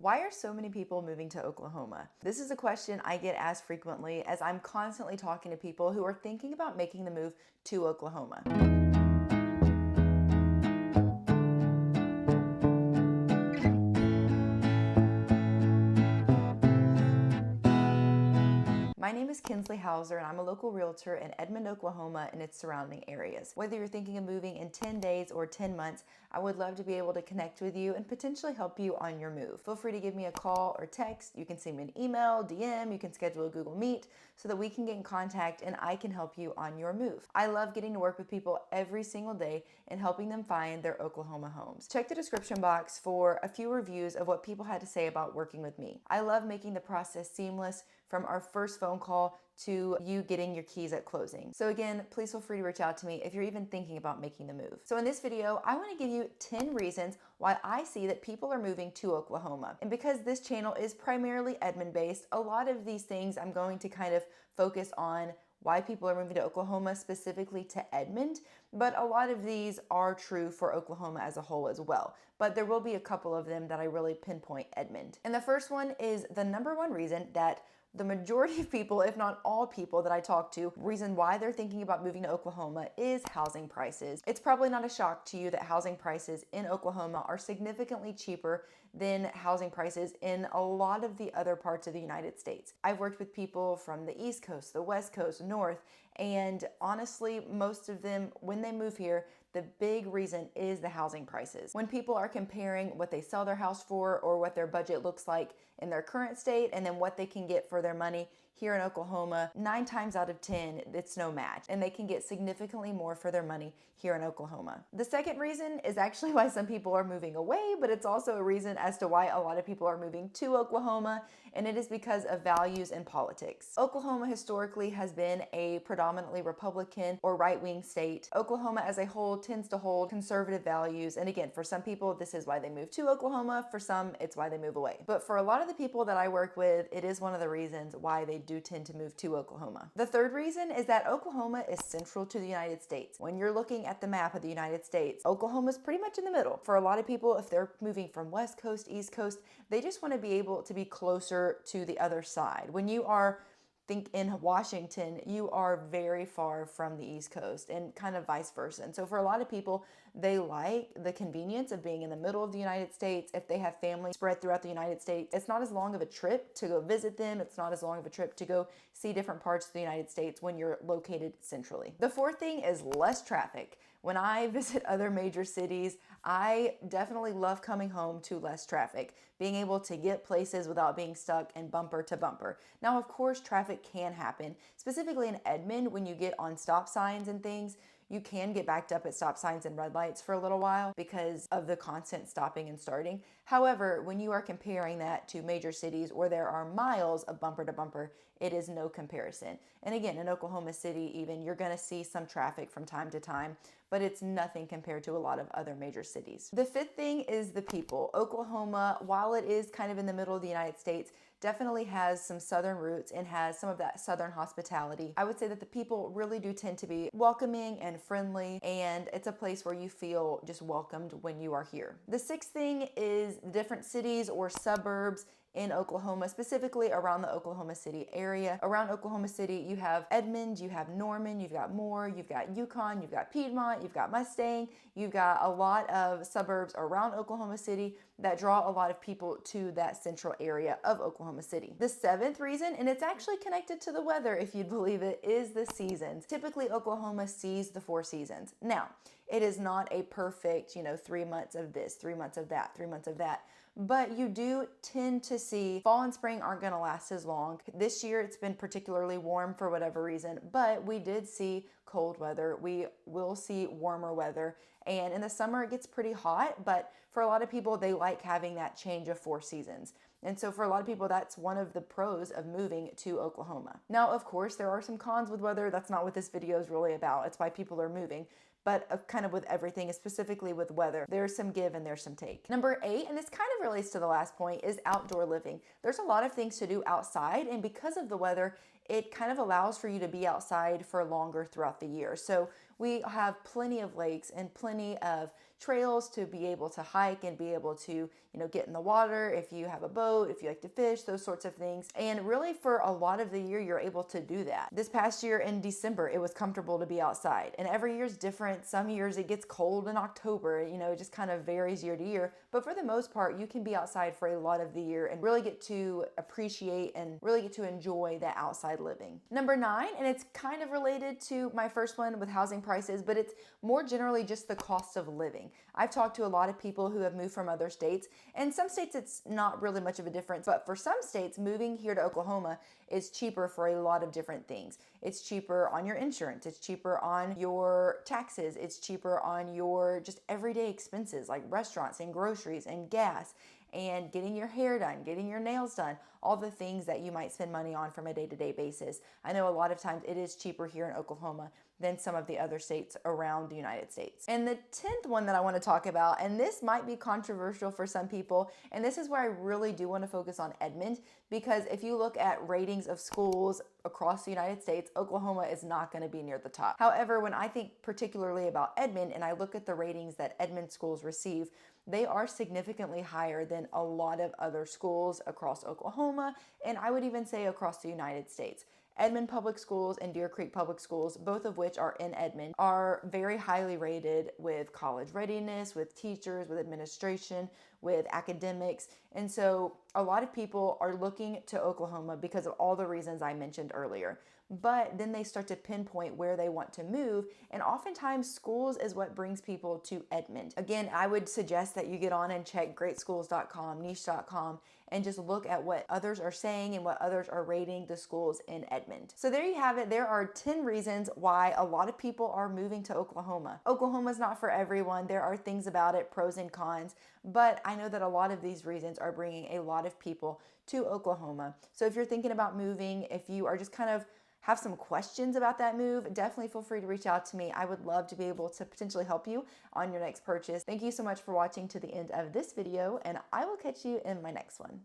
Why are so many people moving to Oklahoma? This is a question I get asked frequently as I'm constantly talking to people who are thinking about making the move to Oklahoma. My name is Kinsley and I'm a local realtor in Edmond, Oklahoma and its surrounding areas. Whether you're thinking of moving in 10 days or 10 months, I would love to be able to connect with you and potentially help you on your move. Feel free to give me a call or text. You can send me an email, DM, you can schedule a Google Meet so that we can get in contact and I can help you on your move. I love getting to work with people every single day and helping them find their Oklahoma homes. Check the description box for a few reviews of what people had to say about working with me. I love making the process seamless from our first phone call to you getting your keys at closing. So again, please feel free to reach out to me if you're even thinking about making the move. So in this video, I want to give you 10 reasons why I see that people are moving to Oklahoma. And because this channel is primarily Edmond based, a lot of these things I'm going to kind of focus on why people are moving to Oklahoma, specifically to Edmond, but a lot of these are true for Oklahoma as a whole as well. But there will be a couple of them that I really pinpoint Edmond. And the first one is the number one reason that the majority of people, if not all people that I talk to, reason why they're thinking about moving to Oklahoma is housing prices. It's probably not a shock to you that housing prices in Oklahoma are significantly cheaper than housing prices in a lot of the other parts of the United States. I've worked with people from the East Coast, the West Coast, North, and honestly, most of them, when they move here, the big reason is the housing prices. When people are comparing what they sell their house for or what their budget looks like in their current state and then what they can get for their money here in Oklahoma, 9 times out of 10, it's no match. And they can get significantly more for their money here in Oklahoma. The second reason is actually why some people are moving away, but it's also a reason as to why a lot of people are moving to Oklahoma, and it is because of values and politics. Oklahoma historically has been a predominantly Republican or right-wing state. Oklahoma as a whole tends to hold conservative values, and again, for some people, this is why they move to Oklahoma. For some, it's why they move away. But for a lot of the people that I work with, it is one of the reasons why they do tend to move to Oklahoma. The third reason is that Oklahoma is central to the United States. When you're looking at the map of the United States, Oklahoma is pretty much in the middle. For a lot of people, if they're moving from West Coast, East Coast, they just want to be able to be closer to the other side. When you are think in Washington, you are very far from the East Coast and kind of vice versa. And so for a lot of people, they like the convenience of being in the middle of the United States. If they have family spread throughout the United States, it's not as long of a trip to go visit them. It's not as long of a trip to go see different parts of the United States when you're located centrally. The fourth thing is less traffic. When I visit other major cities, I definitely love coming home to less traffic, being able to get places without being stuck and bumper to bumper. Now, of course, traffic can happen, specifically in Edmond when you get on stop signs and things. You can get backed up at stop signs and red lights for a little while because of the constant stopping and starting. However, when you are comparing that to major cities where there are miles of bumper to bumper, it is no comparison. And again, in Oklahoma City even, you're gonna see some traffic from time to time, but it's nothing compared to a lot of other major cities. The fifth thing is the people. Oklahoma, while it is kind of in the middle of the United States, definitely has some southern roots and has some of that southern hospitality. I would say that the people really do tend to be welcoming and friendly, and it's a place where you feel just welcomed when you are here. The sixth thing is the different cities or suburbs in Oklahoma, specifically around the Oklahoma City area. Around Oklahoma City, you have Edmond, you have Norman, you've got Moore, you've got Yukon, you've got Piedmont, you've got Mustang, you've got a lot of suburbs around Oklahoma City that draw a lot of people to that central area of Oklahoma City. The seventh reason, and it's actually connected to the weather if you'd believe it, is the seasons. Typically, Oklahoma sees the 4 seasons. Now, it is not a perfect, 3 months of this, 3 months of that, 3 months of that. But you do tend to see fall and spring aren't going to last as long. This year it's been particularly warm for whatever reason, but we did see cold weather. We will see warmer weather. And in the summer it gets pretty hot, but for a lot of people, they like having that change of 4 seasons. And so for a lot of people, that's one of the pros of moving to Oklahoma. Now, of course, there are some cons with weather. That's not what this video is really about. It's why people are moving. But kind of with everything, specifically with weather, there's some give and there's some take. Number 8, and this kind of relates to the last point, is outdoor living. There's a lot of things to do outside, and because of the weather, it kind of allows for you to be outside for longer throughout the year. So we have plenty of lakes and plenty of trails to be able to hike and be able to, get in the water if you have a boat, if you like to fish, those sorts of things. And really for a lot of the year, you're able to do that. This past year in December, it was comfortable to be outside. And every year's different. Some years it gets cold in October, it just kind of varies year to year. But for the most part, you can be outside for a lot of the year and really get to appreciate and really get to enjoy that outside living. Number 9, and it's kind of related to my first one with housing prices, but it's more generally just the cost of living. I've talked to a lot of people who have moved from other states, and some states it's not really much of a difference, but for some states, moving here to Oklahoma is cheaper for a lot of different things. It's cheaper on your insurance, it's cheaper on your taxes, it's cheaper on your just everyday expenses like restaurants and groceries and gas and getting your hair done, getting your nails done, all the things that you might spend money on from a day-to-day basis. I know a lot of times it is cheaper here in Oklahoma than some of the other states around the United States. And the 10th one that I want to talk about, and this might be controversial for some people, and this is where I really do want to focus on Edmond, because if you look at ratings of schools across the United States, Oklahoma is not going to be near the top. However, when I think particularly about Edmond and I look at the ratings that Edmond schools receive, they are significantly higher than a lot of other schools across Oklahoma, and I would even say across the United States. Edmond Public Schools and Deer Creek Public Schools, both of which are in Edmond, are very highly rated with college readiness, with teachers, with administration, with academics. And so a lot of people are looking to Oklahoma because of all the reasons I mentioned earlier. But then they start to pinpoint where they want to move, and oftentimes schools is what brings people to Edmond. Again, I would suggest that you get on and check greatschools.com, niche.com, and just look at what others are saying and what others are rating the schools in Edmond. So there you have it. There are 10 reasons why a lot of people are moving to Oklahoma. Oklahoma's not for everyone. There are things about it, pros and cons, but I know that a lot of these reasons are bringing a lot of people to Oklahoma. So if you're thinking about moving, if you are just kind of have some questions about that move, definitely feel free to reach out to me. I would love to be able to potentially help you on your next purchase. Thank you so much for watching to the end of this video, and I will catch you in my next one.